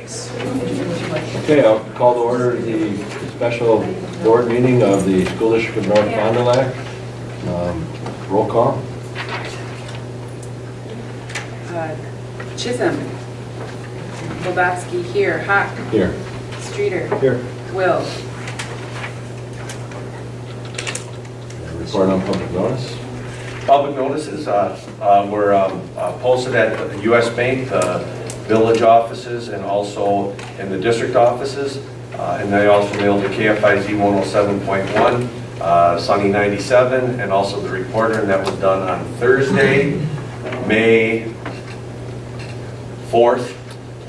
Okay, I'll call to order the special board meeting of the School District of North Fond du Lac. Roll call. Chisholm. Bobowski here. Hawk. Here. Streeter. Here. Will. Report on public notice. Public notices were posted at the U.S. Bank, the village offices, and also in the district offices. And they also mailed the KFIZ 107.1, Sunny 97, and also the reporter, and that was done on Thursday, May 4th,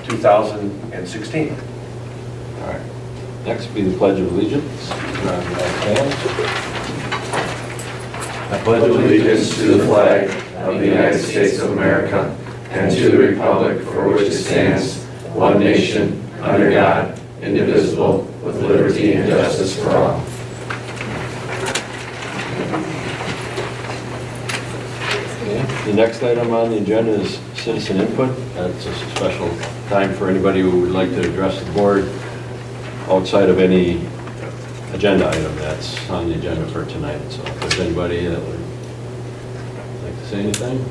2016. All right. Next will be the Pledge of Allegiance. I pledge allegiance to the flag of the United States of America and to the republic for which it stands, one nation, under God, indivisible, with liberty and justice for all. The next item on the agenda is citizen input. That's a special time for anybody who would like to address the board outside of any agenda item that's on the agenda for tonight. So if there's anybody that would like to say anything.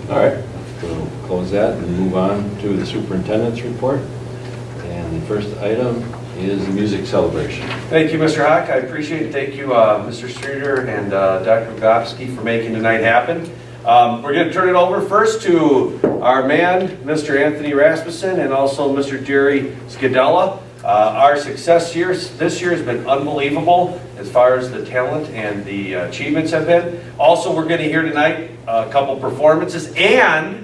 All right, we'll close that and move on to the superintendent's report. And the first item is the music celebration. Thank you, Mr. Hawk. I appreciate it. Thank you, Mr. Streeter and Dr. Bogowski for making tonight happen. We're going to turn it over first to our man, Mr. Anthony Rasmussen, and also Mr. Jerry Scadella. Our success this year has been unbelievable as far as the talent and the achievements have been. Also, we're going to hear tonight a couple performances and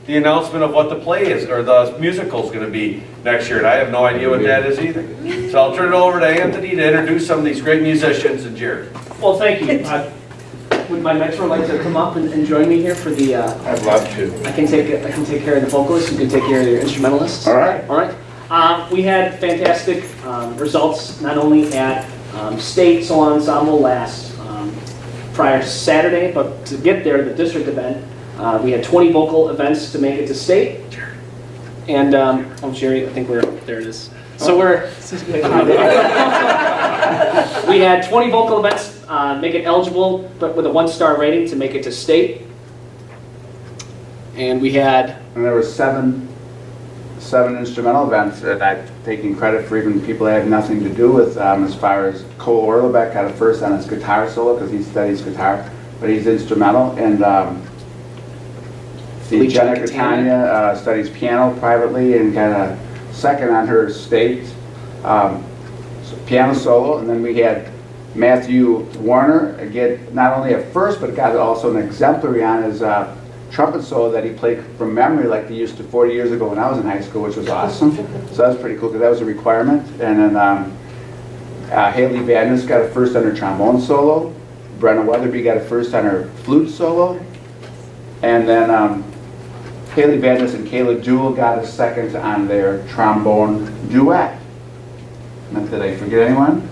the announcement of what the play is, or the musical is going to be next year. And I have no idea what that is either. So I'll turn it over to Anthony to introduce some of these great musicians and Jerry. Well, thank you. Would my mentor like to come up and join me here for the? I'd love to. I can take care of the vocalists. You can take care of your instrumentalists. All right. All right. We had fantastic results not only at state solo ensemble last prior Saturday, but to get there, the district event, we had 20 vocal events to make it to state. And oh, Jerry, I think there it is. So we had 20 vocal events make it eligible, but with a 1-star rating to make it to state. And there were seven instrumental events that I've taken credit for, even people that have nothing to do with as far as Cole Orlebeck got a first on his guitar solo because he studies guitar, but he's instrumental. And Jenna Catania studies piano privately and got a second on her state piano solo. And then we had Matthew Warner get not only a first, but got also an exemplary on his trumpet solo that he played from memory like they used to 40 years ago when I was in high school, which was awesome. So that was pretty cool because that was a requirement. And then Haley Vadnais got a first on her trombone solo. Brenna Weatherby got a first on her flute solo. And then Haley Vadnais and Kayla Jewell got a second on their trombone duet. Did I forget anyone?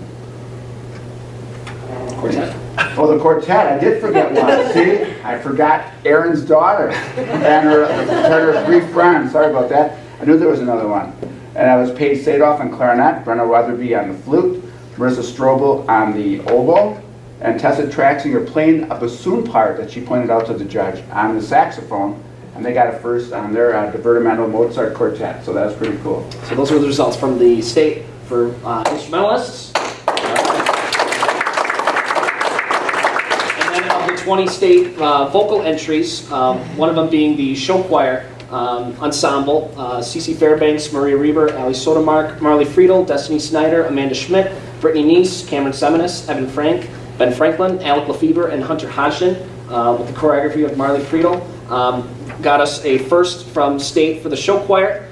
quartet. Oh, the quartet. I did forget one. See? I forgot Aaron's daughter and her 3 friends. Sorry about that. I knew there was another one. And I was Paige Sadoff on clarinet, Brenna Weatherby on the flute, Marissa Strobel on the oboe, and Tessa Traxinger playing a bassoon part that she pointed out to the judge on the saxophone. And they got a first on their Divertimento Mozart quartet. So that was pretty cool. So those were the results from the state for instrumentalists. And then of the 20 state vocal entries, one of them being the show choir ensemble, Cece Fairbanks, Maria Reber, Ali Sotomark, Marley Friedel, Destiny Snyder, Amanda Schmidt, Brittany Neese, Cameron Seminis, Evan Frank, Ben Franklin, Alec Lefebvre, and Hunter Hodgson with the choreography of Marley Friedel. Got us a first from state for the show choir.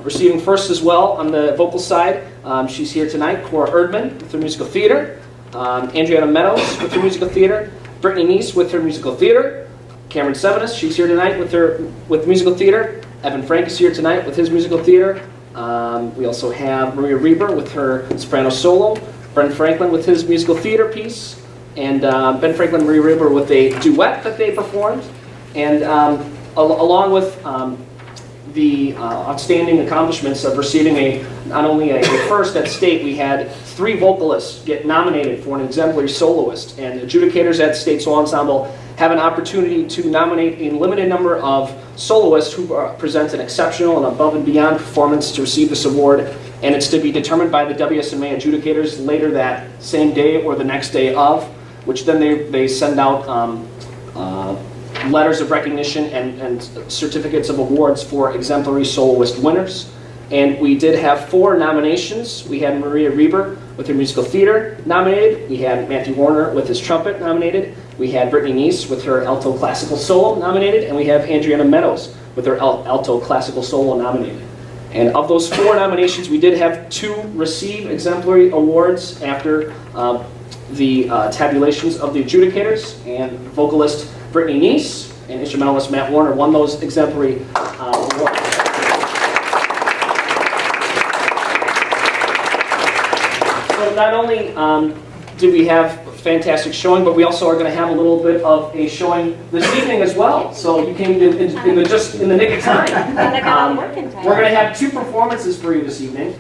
Receiving first as well on the vocal side, she's here tonight, Cora Erdman with her musical theater, Andriana Meadows with her musical theater, Brittany Neese with her musical theater, Cameron Seminis, she's here tonight with musical theater, Evan Frank is here tonight with his musical theater. We also have Maria Reber with her soprano solo, Ben Franklin with his musical theater piece, and Ben Franklin and Maria Reber with a duet that they performed. And along with the outstanding accomplishments of receiving not only a first at state, we had 3 vocalists get nominated for an exemplary soloist, and adjudicators at State Soul Ensemble have an opportunity to nominate a limited number of soloists who present an exceptional and above and beyond performance to receive this award, and it's to be determined by the WSMA adjudicators later that same day or the next day of, which then they send out letters of recognition and certificates of awards for exemplary soloist winners. And we did have 4 nominations. We had Maria Reber with her musical theater nominated. We had Matthew Warner with his trumpet nominated. We had Brittany Neese with her alto classical solo nominated. And we have Andriana Meadows with her alto classical solo nominated. And of those 4 nominations, we did have 2 receive exemplary awards after the tabulations of the adjudicators. And vocalist Brittany Neese and instrumentalist Matt Warner won those exemplary awards. So not only did we have a fantastic showing, but we also are going to have a little bit of a showing this evening as well. So you came just in the nick of time. We're going to have 2 performances for you this evening.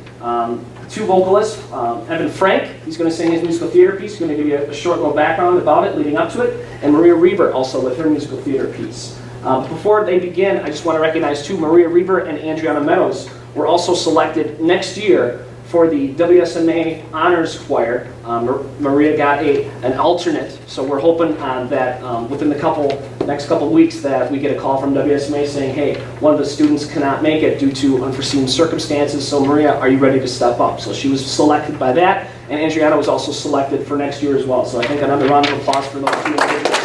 2 vocalists, Evan Frank, he's going to sing his musical theater piece, he's going to give you a short little background about it leading up to it, and Maria Reber also with her musical theater piece. Before they begin, I just want to recognize 2, Maria Reber and Andriana Meadows were also selected next year for the WSMA Honors Choir. Maria got an alternate, so we're hoping that within the next couple weeks that we get a call from WSMA saying, hey, one of the students cannot make it due to unforeseen circumstances, so Maria, are you ready to step up? So she was selected by that, and Andriana was also selected for next year as well. So I think another round of applause for those 2 individuals.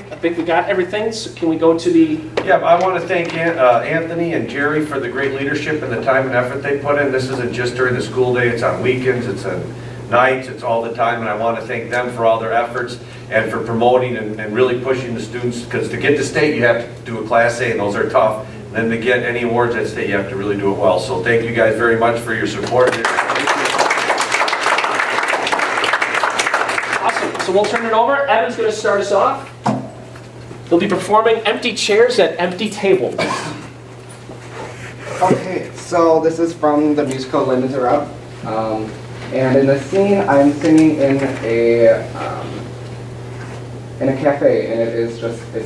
I think we got everything. So can we go to the... Yeah, I want to thank Anthony and Jerry for the great leadership and the time and effort they put in. This isn't just during the school day, it's on weekends, it's on nights, it's all the time, and I want to thank them for all their efforts and for promoting and really pushing the students, because to get to state you have to do a Class A, and those are tough. And then to get any awards at state you have to really do it well. So thank you guys very much for your support. Awesome. So we'll turn it over. Evan's going to start us off. He'll be performing Empty Chairs at Empty Tables. Okay, so this is from the musical Les Miserables. And in the scene, I'm singing in a cafe, and it's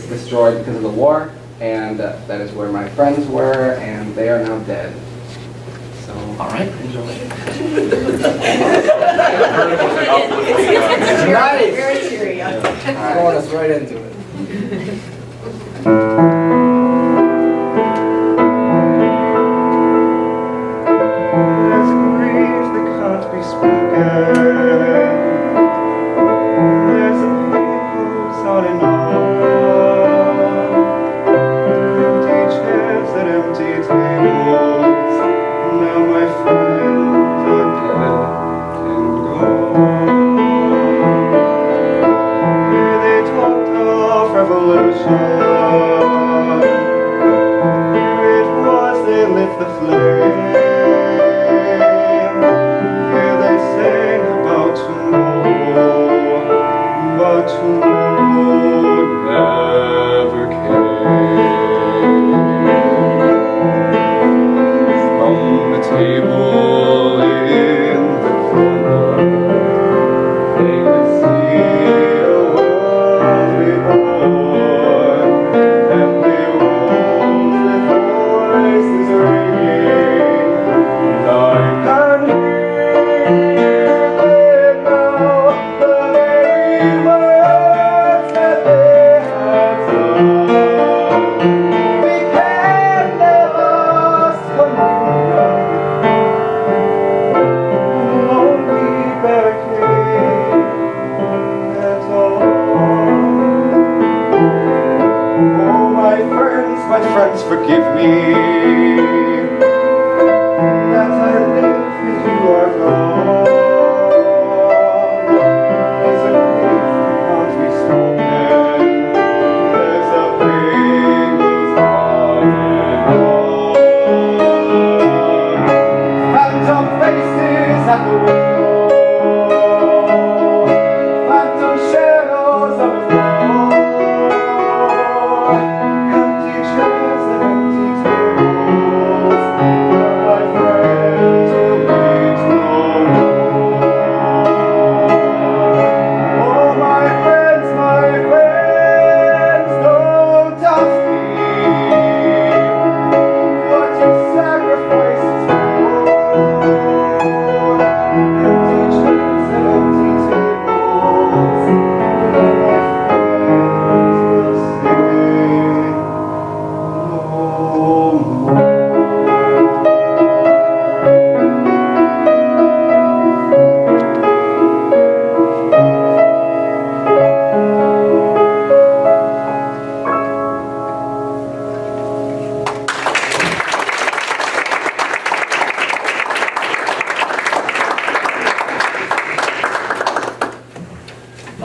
destroyed because of the war, and that is where my friends were, and they are now dead. So, All right, enjoy. nice! Very cheery. Going us right into it.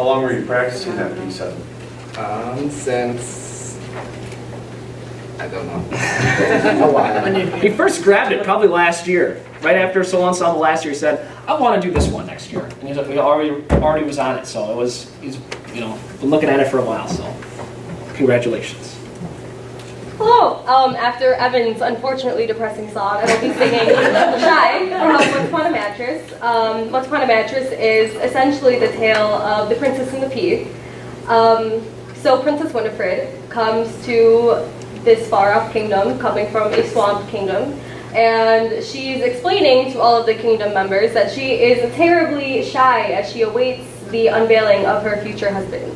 long were you practicing that piece of? Since, I don't know. A while. He first grabbed it probably last year, right after solo ensemble last year. He said, "I want to do this one next year," and he already was on it. So he's been looking at it for a while. So congratulations. Hello. After Evan's unfortunately depressing song, I will be singing Shy from Once Upon a Mattress. Once Upon a Mattress is essentially the tale of the Princess and the Pea. So Princess Winifred comes to this far-off kingdom, coming from a swamp kingdom, and she's explaining to all of the kingdom members that she is terribly shy as she awaits the unveiling of her future husband.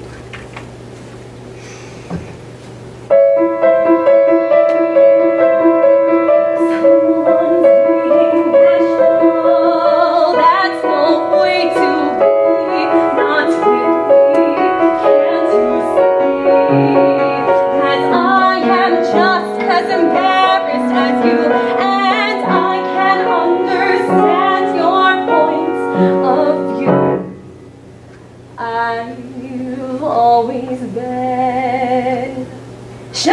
I've always been shy.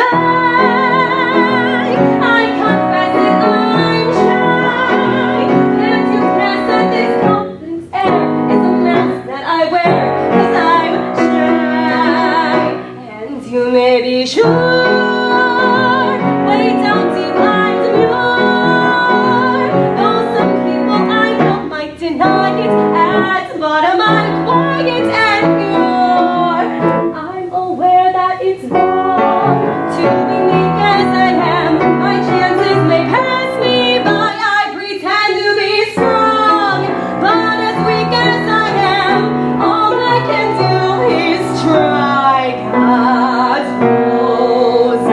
I confess that I'm shy. Can't you guess that this confidence air is a mask that I wear? 'Cause I'm shy, and you may be sure. Wait, don't you mind demure? Though some people I know might deny it, at the bottom I'm quiet and pure. I'm aware that it's wrong to be meek as I am. My chances may pass me by. I pretend to be strong, but as weak as I am, all I can do is try. God knows I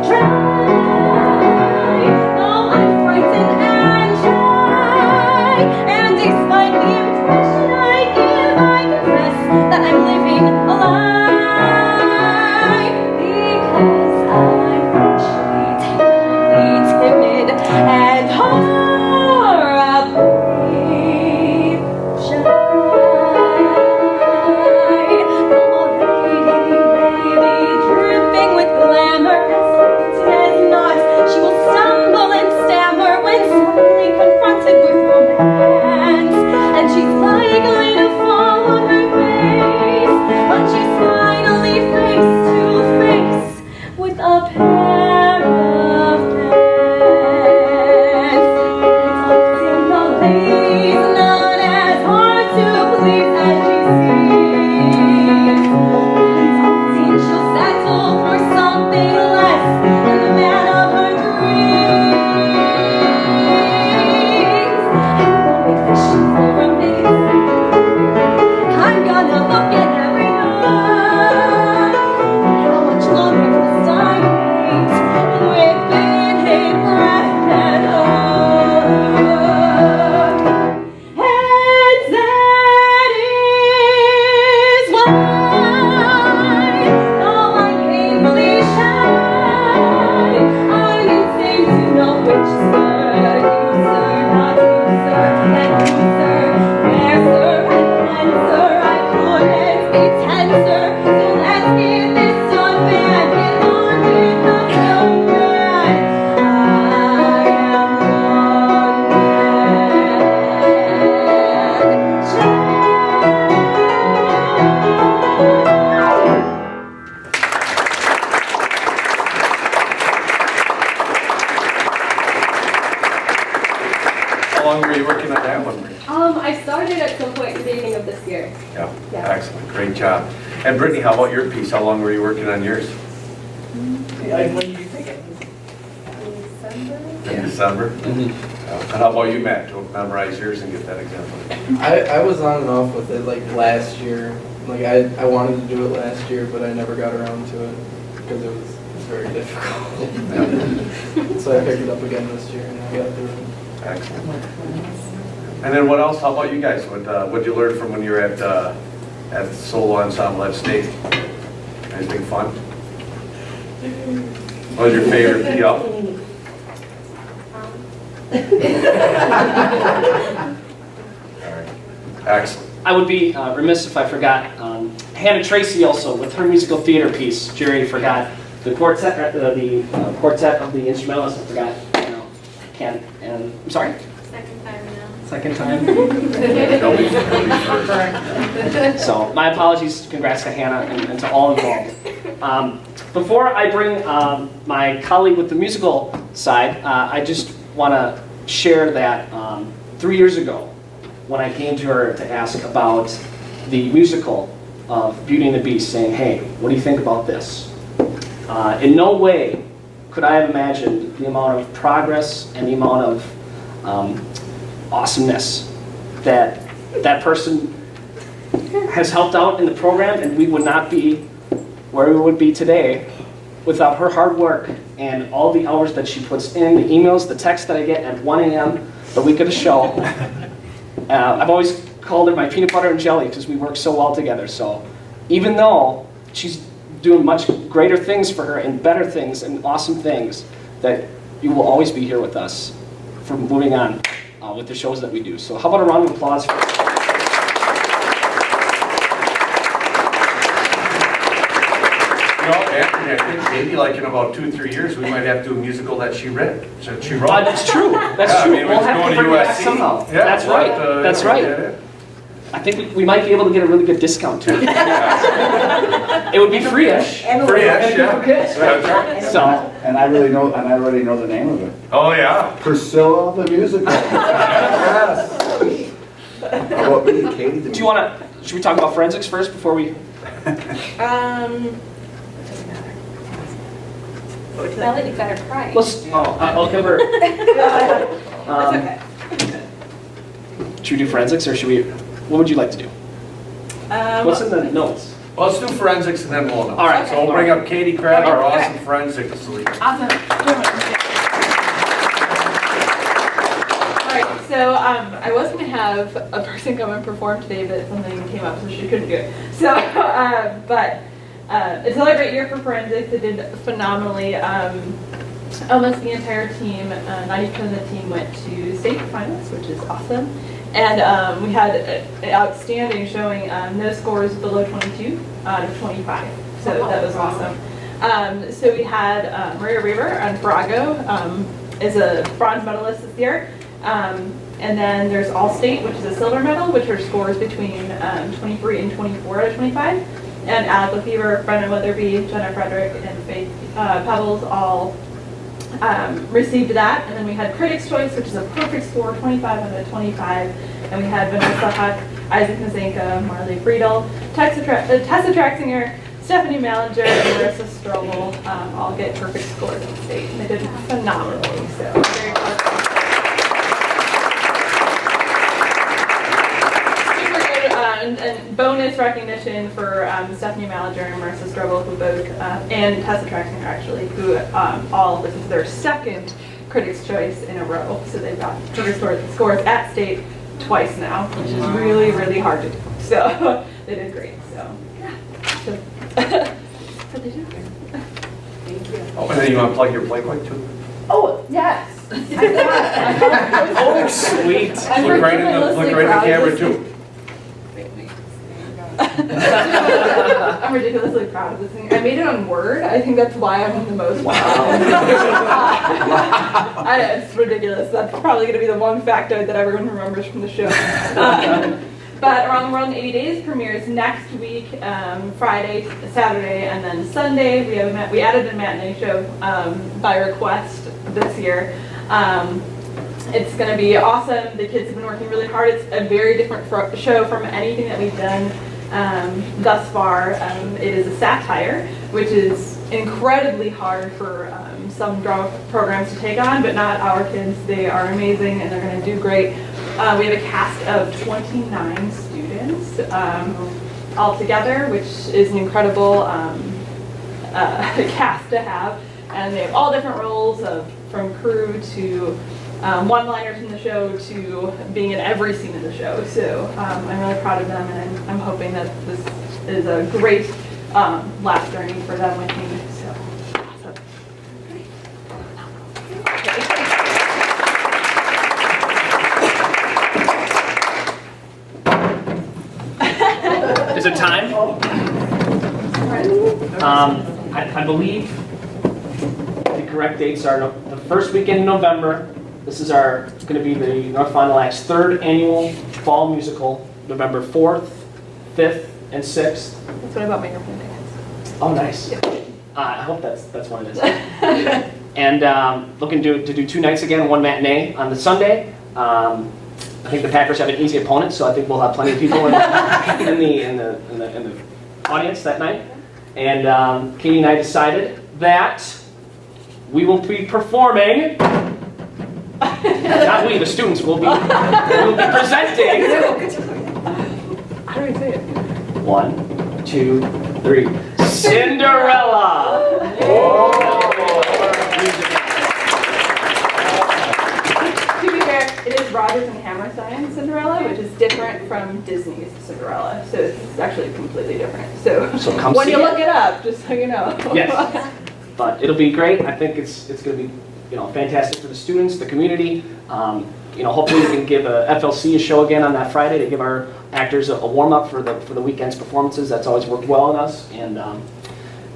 try. Though I'm frightened and shy, and despite the impression I give, I confess that I'm living a lie, because I'm actually terribly timid and horribly shy. Though already baby dripping with glamour, as often as not, she will stumble and stammer when suddenly confronted with romance, and she's likely to fall on her face, but she's finally face to face with a pair of pants. It's often the ladies not as hard to please as she seems. And often she'll settle for something less than the man of her dreams. And the big vision for a minute, I'm gonna look at every note. How much longer must I wait with bated breath and hope? And that is why, though I'm painfully shy, I'm insane to know which sir, you sir, not you sir, and you sir, where sir, and when sir, I couldn't be tenser, so let's get this done, man, get on with the film, man. I am one man shy. How long were you working on that one, Marie? I started at some point at the beginning of this year. Yeah, Yeah. excellent, great job. And Brittany, how about your piece? How long were you working on yours? When do you think it? In December? And how about you, Matt, to memorize yours and get that example? I was on and off with it like last year. Like I wanted to do it last year, but I never got around to it because it was very difficult. So I picked it up again this year and I got through it. Excellent. And then what else? How about you guys? What'd you learn from when you were at solo ensemble at state? Anything fun? What was your favorite PL? All right. Excellent. I would be remiss if I forgot Hannah Tracy also with her musical theater piece. Jerry forgot the quartet, quartet of the instrumentalists. I forgot. Can't. And I'm sorry. Second time now. Second time. So my apologies. Congrats to Hannah and to all involved. Before I bring my colleague with the musical side, I just want to share that 3 years ago, when I came to her to ask about the musical of Beauty and the Beast, saying, hey, what do you think about this? In no way could I have imagined the amount of progress and the amount of awesomeness that that person has helped out in the program, and we would not be where we would be today without her hard work and all the hours that she puts in, the emails, the texts that I get at 1 a.m. the week of the show. I've always called her my peanut butter and jelly because we work so well together. So even though she's doing much greater things for her and better things and awesome things, that you will always be here with us for moving on with the shows that we do. So how about a round of applause for her? Anthony, I think maybe like in about 2-3 years, we might have to do a musical that she wrote. That's true. That's Yeah, true. I mean, We'll it's have going to to bring it back USC. somehow. Yeah, That's we'll right. have to, That's right. I think we might be able to get a really good discount too. It would be free-ish. Free-ish, yeah. That's right. So, And I already know the name of it. Oh, yeah. Priscilla the Musical. Yes. How about me, Katie? do you want to? Should we talk about forensics first before we? Now that you've got her crying. Let's. I'll give her. That's okay. Should we do forensics or should we? What would you like to do? What's in the notes? Well, let's do forensics and then we'll know. All right. So we'll bring up Katie Crabb, our Okay. awesome forensics leader. Awesome. Alright, so I was going to have a person come and perform today, but something came up, so she couldn't do it. So, but it's another great year for forensics. It did phenomenally. Almost the entire team, 90% of the team went to state finals, which is awesome. And we had an outstanding showing, no scores below 22 out of 25. So that was awesome. So we had Maria Reber and Farago is a bronze medalist this year. And then there's All-State, which is a silver medal, which are scores between 23 and 24 out of 25. And Alec Lefevre, Brennan Weatherby, Jenna Frederick, and Faith Pebbles all received that. And then we had Critics' Choice, which is a perfect score, 25 out of 25. And we had Vanessa Huck, Isaac Mazenka, Marley Friedel, Tessa Traxinger, Stephanie Malinger, and Marissa Strobel all get perfect scores in state. And they did phenomenally, so very proud. Super good, and bonus recognition for Stephanie Malinger and Marissa Strobel, who both, and Tessa Traxinger actually, who all, this is their second Critics' Choice in a row. So they've got perfect scores at state twice now, which is really, really hard to do. So they did great, so yeah. So, what they do. Thank you. Oh, and then you want to plug your play quick too? Oh, yes. I thought. Oh, sweet. Look right in the camera too. I'm ridiculously proud of this thing. I made it on Word. I think that's why I'm the most proud. It's ridiculous. That's probably going to be the one factoid that everyone remembers from the show. But Around the World in 80 Days premieres next week, Friday, Saturday, and then Sunday. We added a matinee show by request this year. It's going to be awesome. The kids have been working really hard. It's a very different show from anything that we've done thus far. It is a satire, which is incredibly hard for some drama programs to take on, but not our kids. They are amazing and they're going to do great. We have a cast of 29 students all together, which is an incredible cast to have. And they have all different roles, from crew to one-liners in the show to being in every scene in the show. So I'm really proud of them, and I'm hoping that this is a great last journey for them with me. So awesome. I believe the correct dates are the first weekend in November. This is going to be the North Fond du Lac's 3rd annual fall musical, November 4th, 5th, and 6th. That's what I bought my airplane tickets. Oh, nice. I hope that's what it is. And looking to do 2 nights again, 1 matinee on the Sunday. I think the Packers have an easy opponent, so I think we'll have plenty of people in the audience that night. And Katie and I decided that we will be performing. Not we, the students will be presenting. How do we say it? 1, 2, 3. Cinderella! To be fair, it is Rodgers and Hammerstein's Cinderella, which is different from Disney's Cinderella. So it's actually completely different. So come when see you it. look it up, just so you know. Yes, but it'll be great. I think it's going to be fantastic for the students, the community. Hopefully we can give a FLC a show again on that Friday to give our actors a warm up for the weekend's performances. That's always worked well on us, and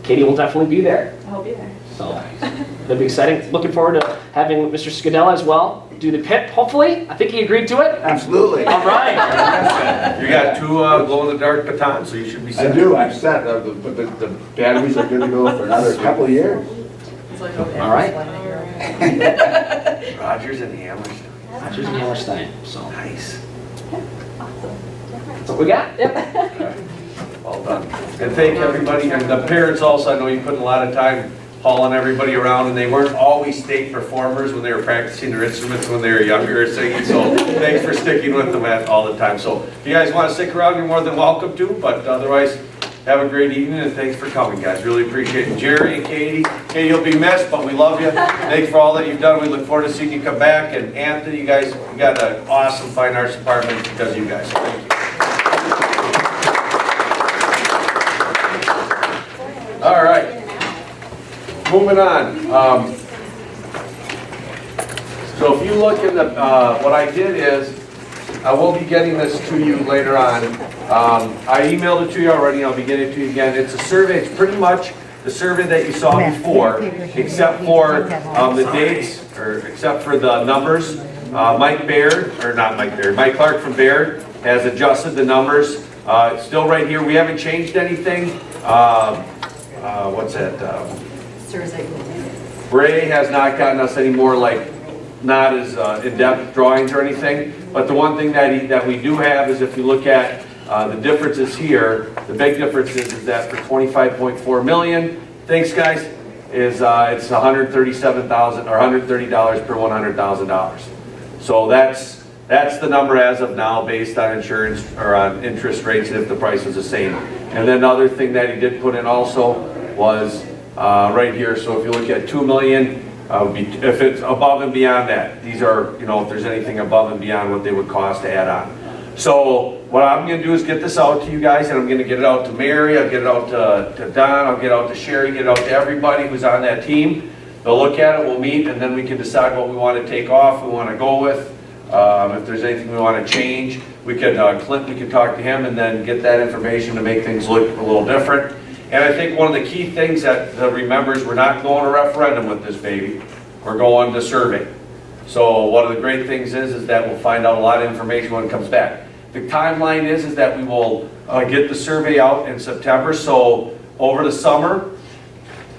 Katie will definitely be there. I'll be there. So that'll be exciting. Looking forward to having Mr. Scadella as well do the pip. Hopefully, I think he agreed to it. Absolutely. All right. You got 2 glow-in-the-dark batons, so you should be I set. do, I'm set, but the batteries are good to go for another couple of years. All right. Rodgers and Hammerstein. Rodgers and Hammerstein. So Nice. that's what we got. Well done. And thank everybody, and the parents also, I know you put a lot of time hauling everybody around, and they weren't always state performers when they were practicing their instruments when they were younger or singing, so thanks for sticking with them all the time. So if you guys want to stick around, you're more than welcome to, but otherwise, have a great evening, and thanks for coming, guys. Really appreciate it. Jerry and Katie, you'll be missed, but we love you. Thanks for all that you've done. We look forward to seeing you come back, and Anthony, you guys, you got an awesome fine arts department because of you guys. So thank you. All right. Moving on. So if you look in the, what I did is, I will be getting this to you later on. I emailed it to you already, I'll be getting it to you again. It's a survey, it's pretty much the survey that you saw before, except for the dates, or except for the numbers. Mike Clark from Baird has adjusted the numbers. It's still right here, we haven't changed anything. What's that? Ray has not gotten us any more, not as in-depth drawings or anything, but the one thing that we do have is if you look at the differences here, the big difference is that for 25.4 million, thanks guys, is it's $137,000 or $130 per $100,000. So that's the number as of now based on insurance or on interest rates if the price is the same. And then another thing that he did put in also was right here. So if you look at 2 million, if it's above and beyond that, these are, if there's anything above and beyond what they would cost to add on. So what I'm going to do is get this out to you guys, and I'm going to get it out to Mary, I'll get it out to Don, I'll get it out to Sherry, get it out to everybody who's on that team. They'll look at it, we'll meet, and then we can decide what we want to take off, we want to go with. If there's anything we want to change, we could, Clint, we could talk to him and then get that information to make things look a little different. And I think one of the key things that remembers, we're not going to referendum with this baby, we're going to survey. So one of the great things is that we'll find out a lot of information when it comes back. The timeline is that we will get the survey out in September, so over the summer,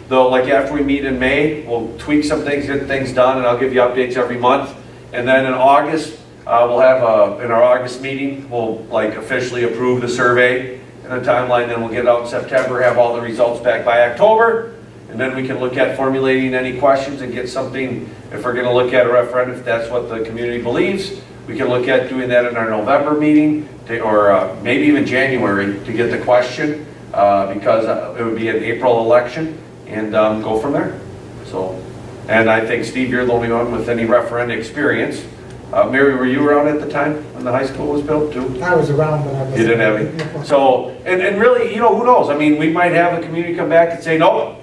though, after we meet in May, we'll tweak some things, get things done, and I'll give you updates every month. And then in August, we'll have in our August meeting, we'll officially approve the survey and the timeline. Then we'll get it out in September, have all the results back by October, and then we can look at formulating any questions and get something. If we're going to look at a referendum, if that's what the community believes, we can look at doing that in our November meeting, or maybe even January to get the question, because it would be an April election, and go from there. So. And I think, Steve, you're the only one with any referendum experience. Mary, were you around at the time when the high school was built too? I was around, but I wasn't. You didn't have any? So, and really, who knows? I mean, we might have a community come back and say, nope,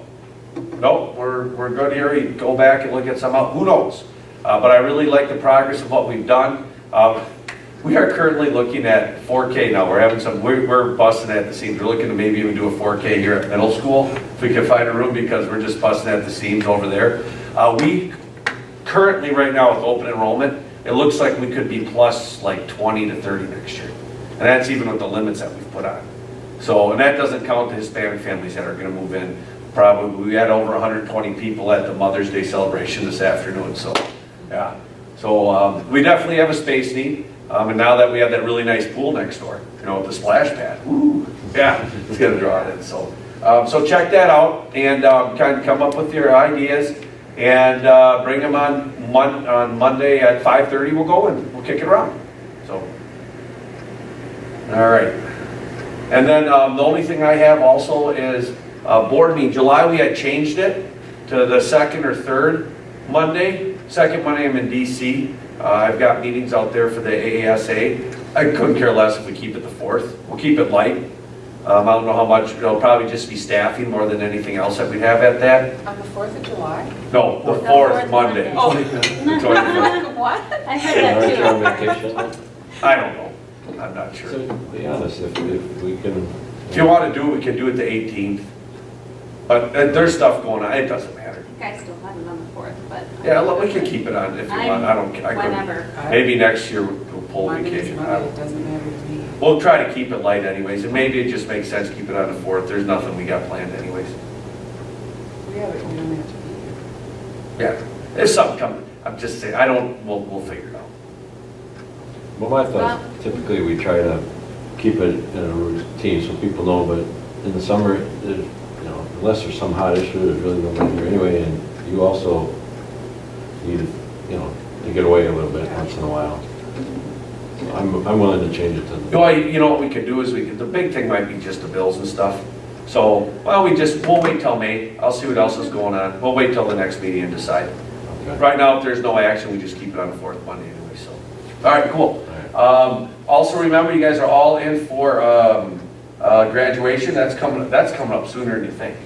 we're good here. You go back and look at some out. Who knows? But I really like the progress of what we've done. We are currently looking at 4K now. We're having some, we're busting at the seams. We're looking to maybe even do a 4K here at middle school if we can find a room, because we're just busting at the seams over there. We currently, right now with open enrollment, it looks like we could be plus like 20 to 30 next year. And that's even with the limits that we've put on. So, and that doesn't count the Hispanic families that are gonna move in. Probably, we had over 120 people at the Mother's Day celebration this afternoon, so, yeah. So, we definitely have a space need. And now that we have that really nice pool next door, you know, with the splash pad, woo, yeah, it's gonna draw it in. So, so check that out and kind of come up with your ideas and bring them on Monday at 5:30. We'll go and we'll kick it around. So, all right. And then the only thing I have also is board meeting. July we had changed it to the second or third Monday. Second Monday I'm in DC. I've got meetings out there for the AASA. I couldn't care less if we keep it the 4th. We'll keep it light. I don't know how much, it'll probably just be staffing more than anything else that we'd have at that. On the 4th of July? No, the 4th Monday. Oh. The 25th. What? I heard that Aren't you on too. vacation? I don't know. I'm not sure. So, to be honest, if we can. If you want to do it, we can do it the 18th. But there's stuff going on. It doesn't matter. You guys still have it on the 4th, but. Yeah, look, we can keep it on if you want. I don't. I couldn't. Whenever. Maybe next year we'll pull vacation. I don't- It doesn't matter to me. We'll try to keep it light anyways, and maybe it just makes sense to keep it on the 4th. There's nothing we got planned anyways. We have it, we don't have to be here. Yeah, there's something coming. I'm just saying, we'll figure it out. Well, my thought, typically we try to keep it in a routine so people know, but in the summer, you know, unless there's some hot issue, there's really nobody here anyway, and you also need, you know, to get away a little bit once in a while. So I'm willing to change it to. You know what we could do is the big thing might be just the bills and stuff. So, well, we'll wait till May. I'll see what else is going on. We'll wait till the next meeting and decide. Okay. Right now, if there's no action, we just keep it on the 4th Monday anyway, so. All right, cool. All Also remember, you guys are all in for graduation. That's coming up sooner than you think.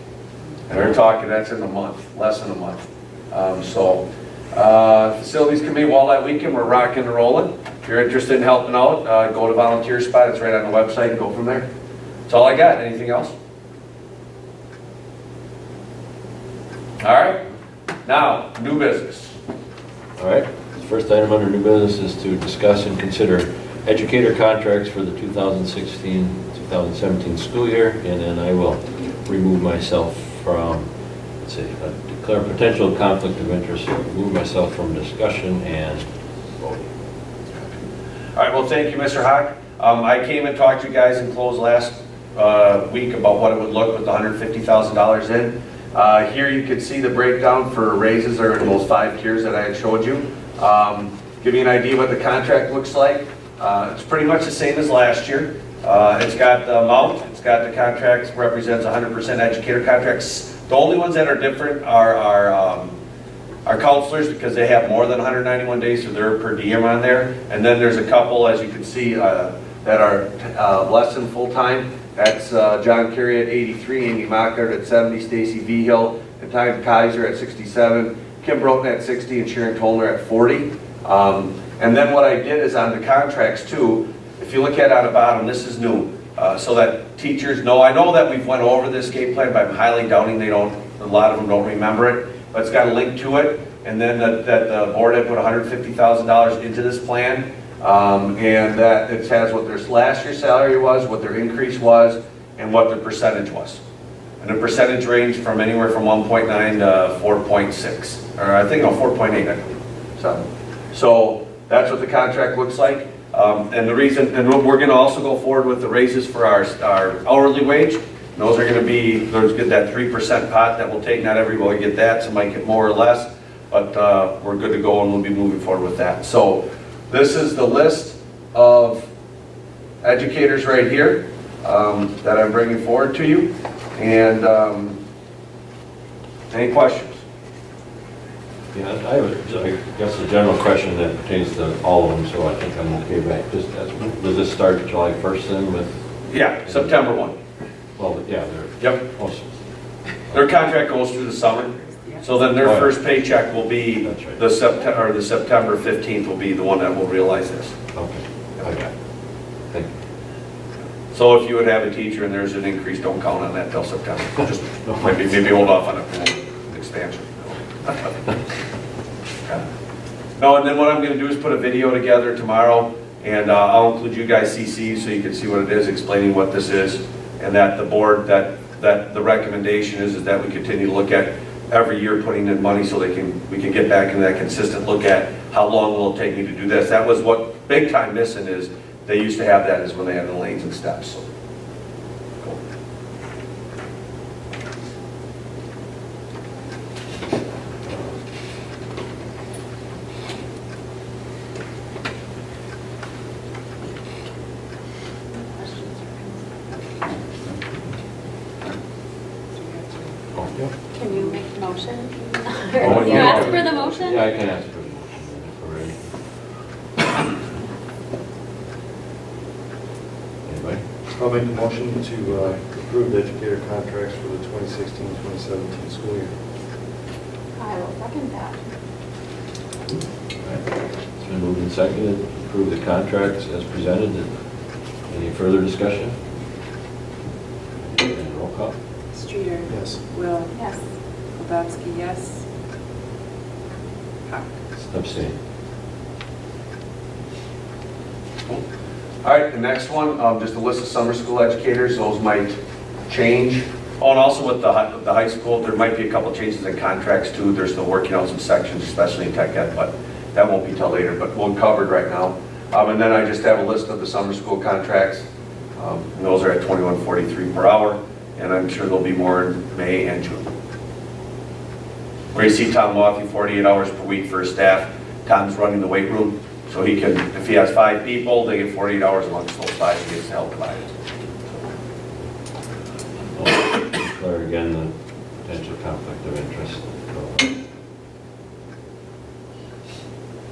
And we're talking, that's in a month, less than a month. Facilities committee, Walleye Weekend, we're rocking and rolling. If you're interested in helping out, go to volunteer spot. It's right on the website and go from there. That's all I got. Anything else? All right. Now, new business. All right, the first item under new business is to discuss and consider educator contracts for the 2016-2017 school year, and then I will remove myself from, let's see, declare potential conflict of interest, remove myself from discussion and voting. All right, well, thank you, Mr. Hawk. I came and talked to you guys in close last week about what it would look with the $150,000 in. Here you can see the breakdown for raises are in those 5 tiers that I had showed you. Give you an idea what the contract looks like. It's pretty much the same as last year. It's got the amount, it's got the contracts, represents 100% educator contracts. The only ones that are different are our counselors, because they have more than 191 days, so they're per diem on there. And then there's a couple, as you can see, that are less than full-time. That's John Carey at 83, Amy Mockert at 70, Stacy Vigil, and Ty Kaiser at 67, Kim Broughton at 60, and Sharon Tollner at 40. And then what I did is on the contracts too, if you look at it on the bottom, this is new, so that teachers know. I know that we've went over this game plan, but I'm highly doubting a lot of them don't remember it, but it's got a link to it. And then that the board had put $150,000 into this plan. And that it has what their last year's salary was, what their increase was, and what their percentage was. And the percentage ranged from anywhere from 1.9 to 4.6, or I think 4.8, I believe. So that's what the contract looks like. And the reason, and we're going to also go forward with the raises for our hourly wage. And those are going to be, there's that 3% pot that we'll take. Not everybody will get that, some might get more or less, but we're good to go, and we'll be moving forward with that. So this is the list of educators right here that I'm bringing forward to you. And any questions? Yeah, I guess a general question that pertains to all of them, so I think I'm okay, but just, does this start July 1st then with? Yeah, September 1. Well, yeah, they're. Yep. Their contract goes through the summer, so then their first paycheck will be That's right. the September 15th will be the one that will realize this. Okay. I got it. Thank you. So if you would have a teacher and there's an increase, don't count on that till September. Just maybe hold off on an expansion. No, and then what I'm gonna do is put a video together tomorrow, and I'll include you guys CC so you can see what it is, explaining what this is, and that the board, that the recommendation is that we continue to look at every year putting in money so we can get back into that consistent look at how long will it take me to do this. That was what big time missing is. They used to have that is when they had the lanes and steps. So. Cool. Can you make the motion? Oh, Can you yeah. ask for the motion? Yeah, I can ask for the motion if we're ready. Anybody? I'll make the motion to approve the educator contracts for the 2016-2017 school year. I will second that. It's been moved and seconded to approve the contracts as presented. Any further discussion? And roll call. Streeter? Yes. Will? Yes. Kowalski, yes. Huck? Abstain. All right, the next one, just a list of summer school educators. Those might change. Oh, and also with the high school, there might be a couple changes in contracts too. They're still working out some sections, especially in tech ed, but that won't be till later. But we're covered right now. And then I just have a list of the summer school contracts. And those are at $21.43 per hour. And I'm sure there'll be more in May and June. Where you see Tom Wathy, 48 hours per week for his staff. Tom's running the weight room, so he can, if he has 5 people, they get 48 hours amongst those 5, he gets help provided. I'll declare again the potential conflict of interest.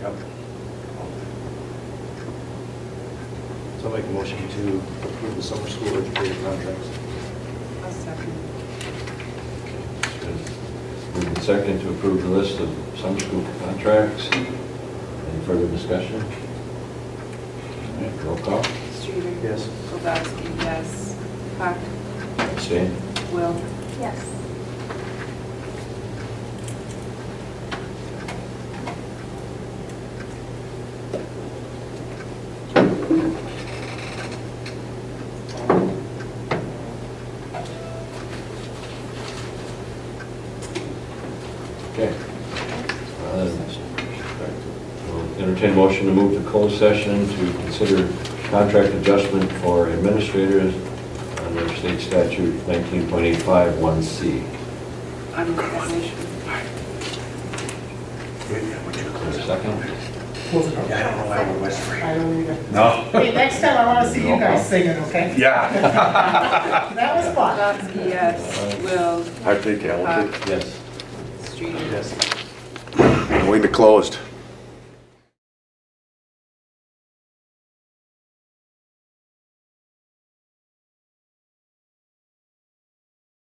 Yep. So I'll make a motion to approve the summer school educator contracts. I'll second. Moved and seconded to approve the list of summer school contracts. Any further discussion? All right, roll call. Streeter? Yes. Kowalski, yes. Huck? Abstain. Will? Yes. Okay. We'll entertain a motion to move to closed session to consider contract adjustment for administrators under state statute 19.851C. I make that motion. Is there a second? I don't either. No? Hey, next time I want to see you guys singing, okay? Yeah. That was fun. Kowalski, yes. Will? I think, Yes. Streeter? Yes. Going to closed.